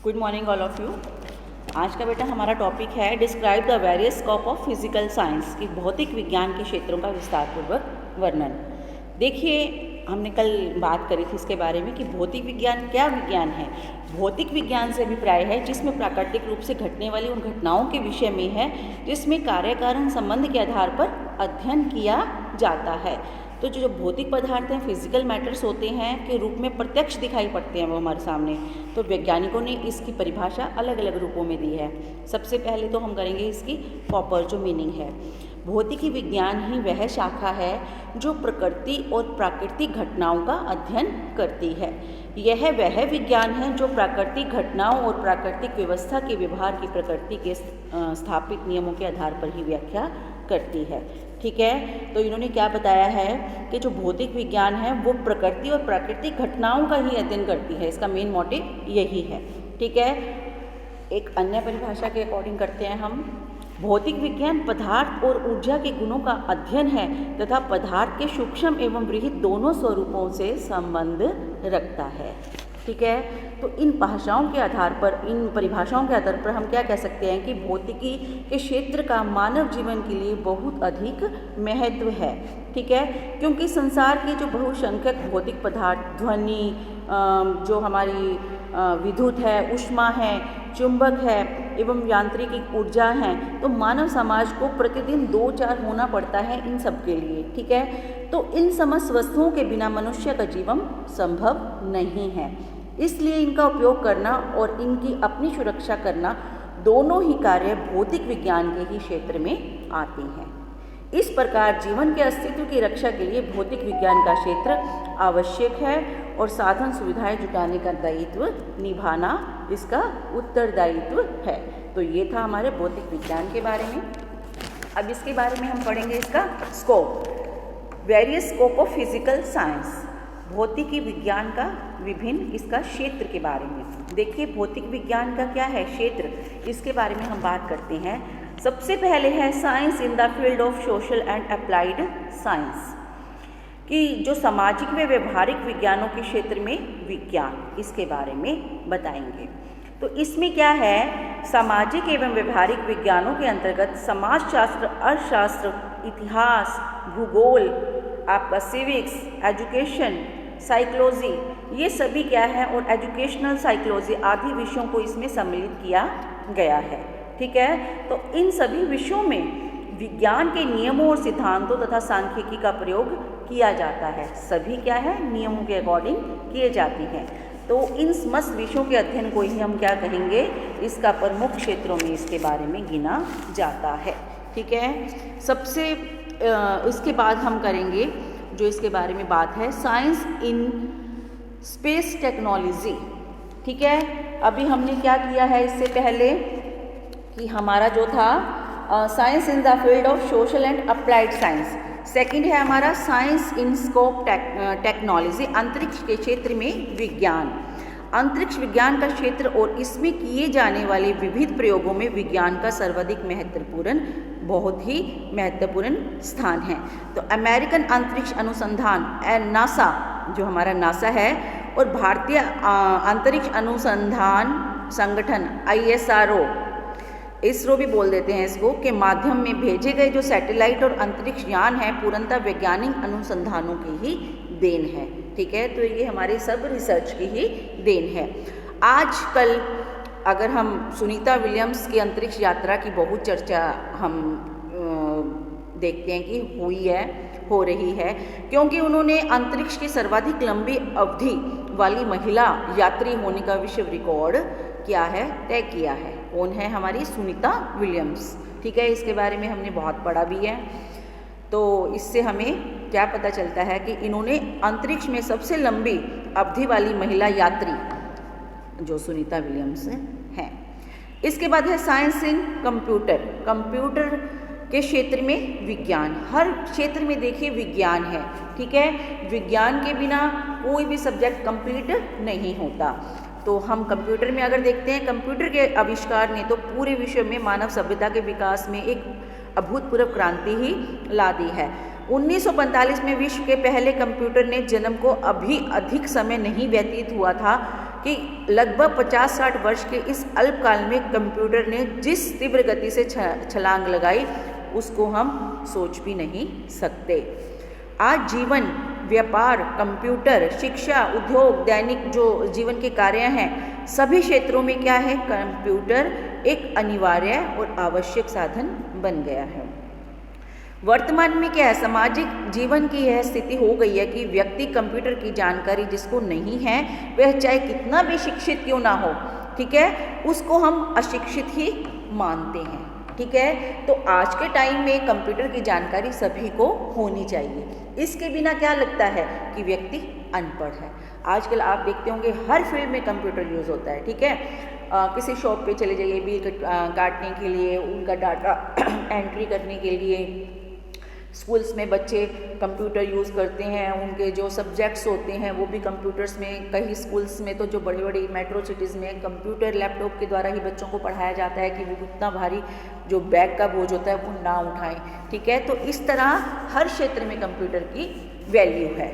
Good morning all of you. आज का बेटा हमारा टॉपिक है describe the various scope of physical science की भौतिक विज्ञान के क्षेत्रों का विस्तारपूर्वक वर्णन। देखिए, हमने कल बात करी थी इसके बारे में कि भौतिक विज्ञान क्या विज्ञान है। भौतिक विज्ञान से अभिप्राय है जिसमें प्राकृतिक रूप से घटने वाली उन घटनाओं के विषय में है जिसमें कार्य कारण संबंध के आधार पर अध्ययन किया जाता है। तो जो भौतिक पदार्थ हैं, फिजिकल मैटर्स होते हैं के रूप में प्रत्यक्ष दिखाई पड़ते हैं वो हमारे सामने। तो वैज्ञानिकों ने इसकी परिभाषा अलग अलग रूपों में दी है। सबसे पहले तो हम करेंगे इसकी प्रॉपर जो मीनिंग है। भौतिकी विज्ञान ही वह शाखा है जो प्रकृति और प्राकृतिक घटनाओं का अध्ययन करती है। यह वह विज्ञान है जो प्राकृतिक घटनाओं और प्राकृतिक व्यवस्था के व्यवहार की प्रकृति के स्थापित नियमों के आधार पर ही व्याख्या करती है। ठीक है, तो इन्होंने क्या बताया है कि जो भौतिक विज्ञान है वो प्रकृति और प्राकृतिक घटनाओं का ही अध्ययन करती है। इसका मेन मोटिव यही है। ठीक है, एक अन्य परिभाषा के अकॉर्डिंग करते हैं हम। भौतिक विज्ञान पदार्थ और ऊर्जा के गुणों का अध्ययन है तथा पदार्थ के सूक्ष्म एवं बृहद दोनों स्वरूपों से संबंध रखता है। ठीक है, तो इन भाषाओं के आधार पर, इन परिभाषाओं के आधार पर हम क्या कह सकते हैं कि भौतिकी के क्षेत्र का मानव जीवन के लिए बहुत अधिक महत्व है। ठीक है, क्योंकि संसार के जो बहुसंख्यक भौतिक पदार्थ, ध्वनि, जो हमारी विद्युत है, ऊष्मा है, चुंबक है एवं यांत्रिकी ऊर्जा हैं, तो मानव समाज को प्रतिदिन 2-4 होना पड़ता है इन सब के लिए। ठीक है, तो इन समस्त वस्तुओं के बिना मनुष्य का जीवन संभव नहीं है। इसलिए इनका उपयोग करना और इनकी अपनी सुरक्षा करना दोनों ही कार्य भौतिक विज्ञान के ही क्षेत्र में आते हैं। इस प्रकार जीवन के अस्तित्व की रक्षा के लिए भौतिक विज्ञान का क्षेत्र आवश्यक है और साधन सुविधाएं जुटाने का दायित्व निभाना इसका उत्तरदायित्व है। तो ये था हमारे भौतिक विज्ञान के बारे में। अब इसके बारे में हम पढ़ेंगे इसका scope, various scope of physical science, भौतिकी विज्ञान का विभिन्न इसका क्षेत्र के बारे में। देखिए, भौतिक विज्ञान का क्या है क्षेत्र, इसके बारे में हम बात करते हैं। सबसे पहले है science in the field of social and applied science, कि जो सामाजिक व व्यवहारिक विज्ञानों के क्षेत्र में विज्ञान, इसके बारे में बताएंगे। तो इसमें क्या है, सामाजिक एवं व्यवहारिक विज्ञानों के अंतर्गत समाजशास्त्र, अर्थशास्त्र, इतिहास, भूगोल, आपका सिविक्स, एजुकेशन, साइकोलॉजी, ये सभी क्या है, और एजुकेशनल साइकोलॉजी आदि विषयों को इसमें सम्मिलित किया गया है। ठीक है, तो इन सभी विषयों में विज्ञान के नियमों और सिद्धांतों तथा सांख्यिकी का प्रयोग किया जाता है। सभी क्या है, नियमों के अकॉर्डिंग किए जाते हैं। तो इन समस्त विषयों के अध्ययन को ही हम क्या कहेंगे, इसका प्रमुख क्षेत्रों में इसके बारे में गिना जाता है। ठीक है, सबसे इसके बाद हम करेंगे जो इसके बारे में बात है, साइंस इन स्पेस टेक्नोलॉजी। ठीक है, अभी हमने क्या किया है इससे पहले कि हमारा जो था science in the field of social and applied science. Second है हमारा साइंस इन स्कोप टेक्नोलॉजी, अंतरिक्ष के क्षेत्र में विज्ञान। अंतरिक्ष विज्ञान का क्षेत्र और इसमें किए जाने वाले विविध प्रयोगों में विज्ञान का सर्वाधिक महत्वपूर्ण, बहुत ही महत्वपूर्ण स्थान है। तो अमेरिकन अंतरिक्ष अनुसंधान नासा, जो हमारा नासा है, और भारतीय अंतरिक्ष अनुसंधान संगठन ISRO, इसरो भी बोल देते हैं इसको, के माध्यम में भेजे गए जो सैटेलाइट और अंतरिक्ष यान है पूर्णतः वैज्ञानिक अनुसंधानों की ही देन है। ठीक है, तो ये हमारे सब रिसर्च की ही देन है। आजकल अगर हम सुनीता विलियम्स की अंतरिक्ष यात्रा की बहुत चर्चा हम देखते हैं कि हो रही है, क्योंकि उन्होंने अंतरिक्ष की सर्वाधिक लंबी अवधि वाली महिला यात्री होने का विश्व रिकॉर्ड क्या है, तय किया है। कौन है, हमारी सुनीता विलियम्स। ठीक है, इसके बारे में हमने बहुत पढ़ा भी है। तो इससे हमें क्या पता चलता है कि इन्होंने अंतरिक्ष में सबसे लंबी अवधि वाली महिला यात्री जो सुनीता विलियम्स हैं। इसके बाद है साइंस इन कंप्यूटर, कंप्यूटर के क्षेत्र में विज्ञान। हर क्षेत्र में देखिए विज्ञान है। ठीक है, विज्ञान के बिना कोई भी सब्जेक्ट कंप्लीट नहीं होता। तो हम कंप्यूटर में अगर देखते हैं, कंप्यूटर के आविष्कार ने तो पूरे विश्व में मानव सभ्यता के विकास में एक अभूतपूर्व क्रांति ही ला दी है। 1945 में विश्व के पहले कंप्यूटर ने जन्म को अभी अधिक समय नहीं व्यतीत हुआ था कि लगभग 50-60 वर्ष के इस अल्पकाल में कंप्यूटर ने जिस तीव्र गति से छलांग लगाई उसको हम सोच भी नहीं सकते। आज जीवन, व्यापार, कंप्यूटर, शिक्षा, उद्योग, दैनिक जो जीवन के कार्य हैं, सभी क्षेत्रों में क्या है, कंप्यूटर एक अनिवार्य और आवश्यक साधन बन गया है। वर्तमान में क्या है, सामाजिक जीवन की यह स्थिति हो गई है कि व्यक्ति कंप्यूटर की जानकारी जिसको नहीं है वह चाहे कितना भी शिक्षित क्यों ना हो, ठीक है, उसको हम अशिक्षित ही मानते हैं। ठीक है, तो आज के टाइम में कंप्यूटर की जानकारी सभी को होनी चाहिए। इसके बिना क्या लगता है कि व्यक्ति अनपढ़ है। आजकल आप देखते होंगे हर फील्ड में कंप्यूटर यूज़ होता है। ठीक है, किसी शॉप पे चले जाइए, बिल काटने के लिए, उनका डाटा एंट्री करने के लिए, स्कूल्स में बच्चे कंप्यूटर यूज़ करते हैं, उनके जो सब्जेक्ट्स होते हैं वो भी कंप्यूटर्स में, कई स्कूल्स में तो जो बड़ी बड़ी मेट्रो सिटीज़ में कंप्यूटर लैपटॉप के द्वारा ही बच्चों को पढ़ाया जाता है कि वो इतना भारी जो बैग का बोझ होता है वो ना उठाएं। ठीक है, तो इस तरह हर क्षेत्र में कंप्यूटर की वैल्यू है।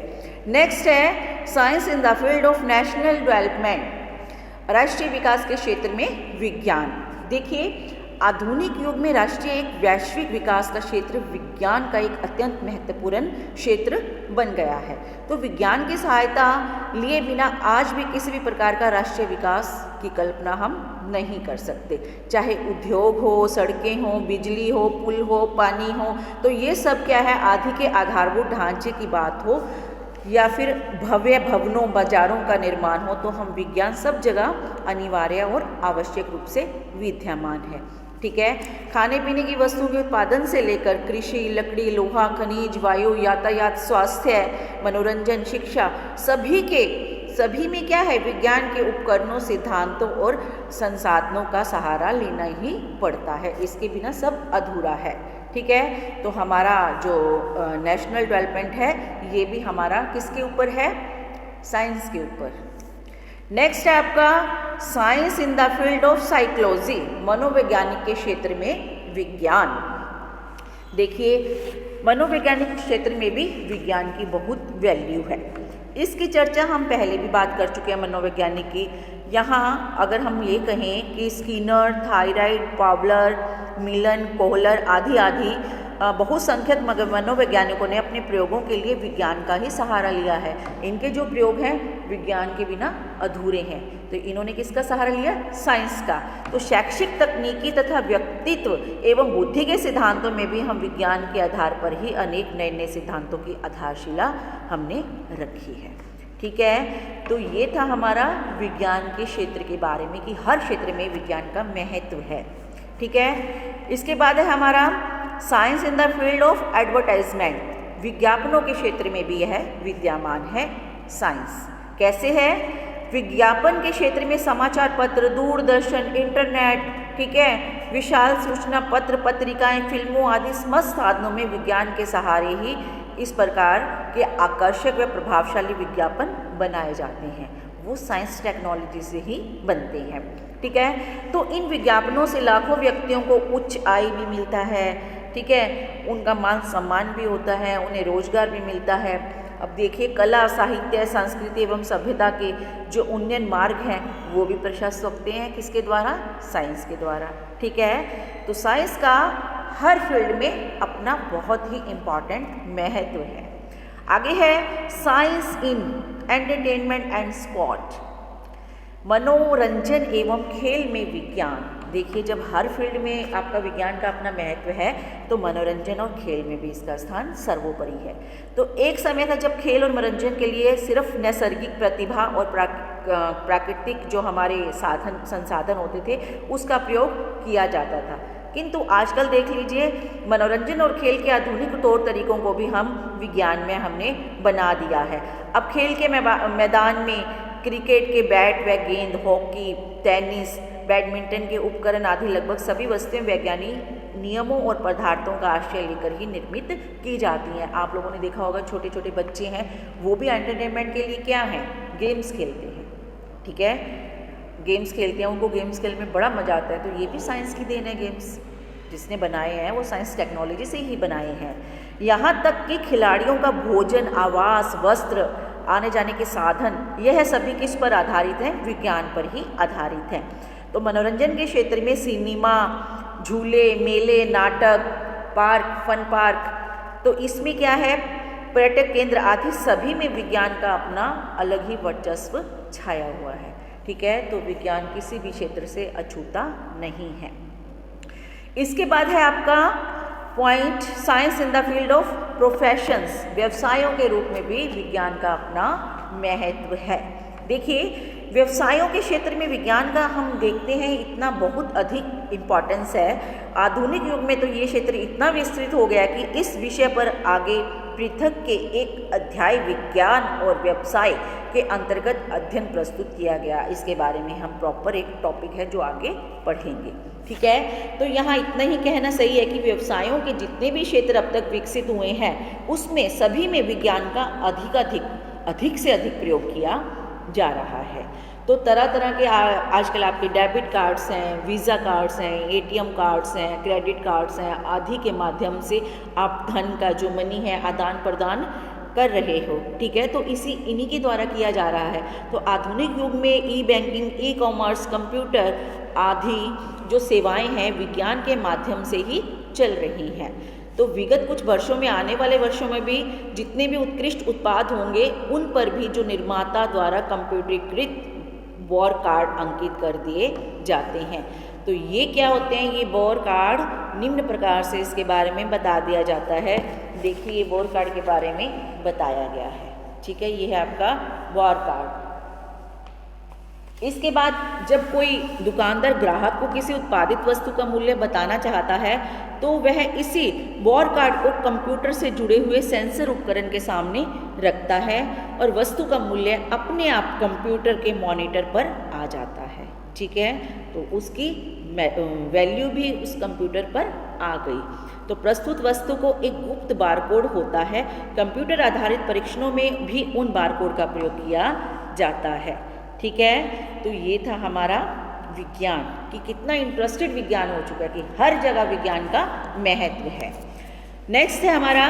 नेक्स्ट है science in the field of national development, राष्ट्रीय विकास के क्षेत्र में विज्ञान। देखिए, आधुनिक युग में राष्ट्रीय एक वैश्विक विकास का क्षेत्र विज्ञान का एक अत्यंत महत्वपूर्ण क्षेत्र बन गया है। तो विज्ञान की सहायता लिए बिना आज भी किसी भी प्रकार का राष्ट्रीय विकास की कल्पना हम नहीं कर सकते। चाहे उद्योग हो, सड़कें हो, बिजली हो, पुल हो, पानी हो, तो ये सब क्या है, आदि के आधारभूत ढांचे की बात हो या फिर भव्य भवनों, बाजारों का निर्माण हो, तो हम विज्ञान सब जगह अनिवार्य और आवश्यक रूप से विद्यमान है। ठीक है, खाने पीने की वस्तुओं के उत्पादन से लेकर कृषि, लकड़ी, लोहा, खनिज, वायु, यातायात, स्वास्थ्य, मनोरंजन, शिक्षा, सभी में क्या है, विज्ञान के उपकरणों, सिद्धांतों और संसाधनों का सहारा लेना ही पड़ता है। इसके बिना सब अधूरा है। ठीक है, तो हमारा जो नेशनल डेवलपमेंट है ये भी हमारा किसके ऊपर है, साइंस के ऊपर। नेक्स्ट है आपका science in the field of psychology, मनोवैज्ञानिक के क्षेत्र में विज्ञान। देखिए, मनोवैज्ञानिक क्षेत्र में भी विज्ञान की बहुत वैल्यू है। इसकी चर्चा हम पहले भी बात कर चुके हैं मनोवैज्ञानिक की। यहाँ अगर हम ये कहें कि स्किनर, थायराइड, पावलर, मिलन, कोहलर आदि बहुसंख्यक मनोवैज्ञानिकों ने अपने प्रयोगों के लिए विज्ञान का ही सहारा लिया है। इनके जो प्रयोग हैं विज्ञान के बिना अधूरे हैं, तो इन्होंने किसका सहारा लिया, साइंस का। तो शैक्षिक, तकनीकी तथा व्यक्तित्व एवं बुद्धि के सिद्धांतों में भी हम विज्ञान के आधार पर ही अनेक नए नए सिद्धांतों की आधारशिला हमने रखी है। ठीक है, तो ये था हमारा विज्ञान के क्षेत्र के बारे में कि हर क्षेत्र में विज्ञान का महत्व है। ठीक है, इसके बाद है हमारा science in the field of advertisement, विज्ञापनों के क्षेत्र में भी यह विद्यमान है साइंस। कैसे है, विज्ञापन के क्षेत्र में समाचार पत्र, दूरदर्शन, इंटरनेट, ठीक है, विशाल सूचना पत्र, पत्रिकाएं, फिल्मों आदि समस्त साधनों में विज्ञान के सहारे ही इस प्रकार के आकर्षक व प्रभावशाली विज्ञापन बनाए जाते हैं। वो साइंस टेक्नोलॉजी से ही बनते हैं। ठीक है, तो इन विज्ञापनों से लाखों व्यक्तियों को उच्च आय भी मिलता है। ठीक है, उनका मान सम्मान भी होता है, उन्हें रोजगार भी मिलता है। अब देखिए, कला, साहित्य, संस्कृति एवं सभ्यता के जो उन्नयन मार्ग हैं वो भी प्रशस्त होते हैं किसके द्वारा, साइंस के द्वारा। ठीक है, तो साइंस का हर फील्ड में अपना बहुत ही इम्पॉर्टेंट महत्व है। आगे है science in entertainment and sport, मनोरंजन एवं खेल में विज्ञान। देखिए, जब हर फील्ड में आपका विज्ञान का अपना महत्व है तो मनोरंजन और खेल में भी इसका स्थान सर्वोपरि है। तो एक समय था जब खेल और मनोरंजन के लिए सिर्फ नैसर्गिक प्रतिभा और प्राकृतिक जो हमारे संसाधन होते थे उसका प्रयोग किया जाता था, किंतु आजकल देख लीजिए मनोरंजन और खेल के आधुनिक तौर तरीकों को भी हम विज्ञान में हमने बना दिया है। अब खेल के मैदान में क्रिकेट के बैट व गेंद, हॉकी, टेनिस, बैडमिंटन के उपकरण आदि लगभग सभी वस्तुएं वैज्ञानिक नियमों और पदार्थों का आश्रय लेकर ही निर्मित की जाती हैं। आप लोगों ने देखा होगा छोटे छोटे बच्चे हैं वो भी एंटरटेनमेंट के लिए क्या हैं, गेम्स खेलते हैं। ठीक है, गेम्स खेलते हैं, उनको गेम्स खेलने में बड़ा मज़ा आता है। तो ये भी साइंस की देन है। गेम्स जिसने बनाए हैं वो साइंस टेक्नोलॉजी से ही बनाए हैं। यहाँ तक कि खिलाड़ियों का भोजन, आवास, वस्त्र आने जाने के साधन, यह सभी किस पर आधारित हैं? विज्ञान पर ही आधारित हैं। तो मनोरंजन के क्षेत्र में सिनेमा, झूले, मेले, नाटक, पार्क, फन पार्क, तो इसमें क्या है, पर्यटक केंद्र आदि सभी में विज्ञान का अपना अलग ही वर्चस्व छाया हुआ है। ठीक है, तो विज्ञान किसी भी क्षेत्र से अछूता नहीं है। इसके बाद है आपका point, science in the field of professions, व्यवसायों के रूप में भी विज्ञान का अपना महत्व है। देखिए, व्यवसायों के क्षेत्र में विज्ञान का हम देखते हैं इतना बहुत अधिक इम्पॉर्टेंस है। आधुनिक युग में तो ये क्षेत्र इतना विस्तृत हो गया कि इस विषय पर आगे पृथक के एक अध्याय विज्ञान और व्यवसाय के अंतर्गत अध्ययन प्रस्तुत किया गया। इसके बारे में हम प्रॉपर एक टॉपिक है जो आगे पढ़ेंगे। ठीक है, तो यहाँ इतना ही कहना सही है कि व्यवसायों के जितने भी क्षेत्र अब तक विकसित हुए हैं उसमें सभी में विज्ञान का अधिक से अधिक प्रयोग किया जा रहा है। तो तरह तरह के आजकल आपके डेबिट कार्ड्स हैं, वीज़ा कार्ड्स हैं, एटीएम कार्ड्स हैं, क्रेडिट कार्ड्स हैं, आदि के माध्यम से आप धन का जो मनी है आदान प्रदान कर रहे हो। ठीक है, तो इन्हीं के द्वारा किया जा रहा है। तो आधुनिक युग में ई बैंकिंग, ई कॉमर्स, कंप्यूटर आदि जो सेवाएं हैं विज्ञान के माध्यम से ही चल रही हैं। तो विगत कुछ वर्षों में, आने वाले वर्षों में भी जितने भी उत्कृष्ट उत्पाद होंगे उन पर भी जो निर्माता द्वारा कंप्यूटरीकृत वॉर कार्ड अंकित कर दिए जाते हैं। तो ये क्या होते हैं? ये वॉर कार्ड निम्न प्रकार से इसके बारे में बता दिया जाता है। देखिए, ये वॉर कार्ड के बारे में बताया गया है। ठीक है, ये है आपका वॉर कार्ड। इसके बाद जब कोई दुकानदार ग्राहक को किसी उत्पादित वस्तु का मूल्य बताना चाहता है तो वह इसी वॉर कार्ड को कंप्यूटर से जुड़े हुए सेंसर उपकरण के सामने रखता है और वस्तु का मूल्य अपने आप कंप्यूटर के मॉनिटर पर आ जाता है। ठीक है, तो उसकी वैल्यू भी उस कंप्यूटर पर आ गई। तो प्रस्तुत वस्तु को एक गुप्त बारकोड होता है। कंप्यूटर आधारित परीक्षणों में भी उन बारकोड का प्रयोग किया जाता है। ठीक है, तो ये था हमारा विज्ञान कि कितना इंटरेस्टेड विज्ञान हो चुका है कि हर जगह विज्ञान का महत्व है। नेक्स्ट है हमारा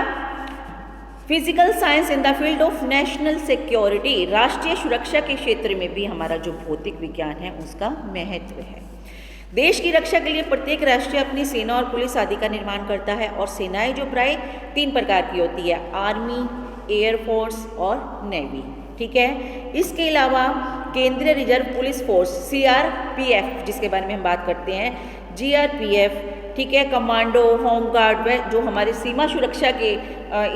physical science in the field of national security, राष्ट्रीय सुरक्षा के क्षेत्र में भी हमारा जो भौतिक विज्ञान है उसका महत्व है। देश की रक्षा के लिए प्रत्येक राष्ट्र अपनी सेना और पुलिस आदि का निर्माण करता है और सेनाएं जो प्राय 3 प्रकार की होती है, आर्मी, एयरफोर्स और नेवी। ठीक है, इसके अलावा केंद्रीय रिजर्व पुलिस फोर्स CRPF जिसके बारे में हम बात करते हैं, GRPF, ठीक है, कमांडो, होमगार्ड व जो हमारे सीमा सुरक्षा के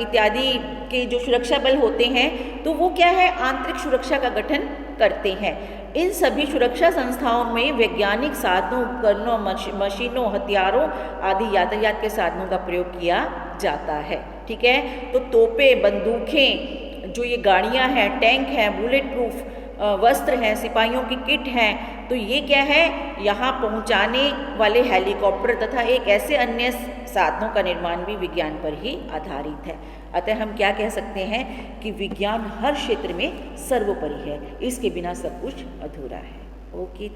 इत्यादि के जो सुरक्षा बल होते हैं तो वो क्या है, आंतरिक सुरक्षा का गठन करते हैं। इन सभी सुरक्षा संस्थाओं में वैज्ञानिक साधनों, उपकरणों, मशीनों, हथियारों आदि यातायात के साधनों का प्रयोग किया जाता है। ठीक है, तो तोपें, बंदूकें, जो ये गाड़ियाँ हैं, टैंक हैं, बुलेट प्रूफ वस्त्र हैं, सिपाहियों की किट हैं, तो ये क्या है, यहाँ पहुँचाने वाले हेलीकॉप्टर तथा एक ऐसे अन्य साधनों का निर्माण भी विज्ञान पर ही आधारित है। अतः हम क्या कह सकते हैं कि विज्ञान हर क्षेत्र में सर्वोपरि है, इसके बिना सब कुछ अधूरा है। ओके।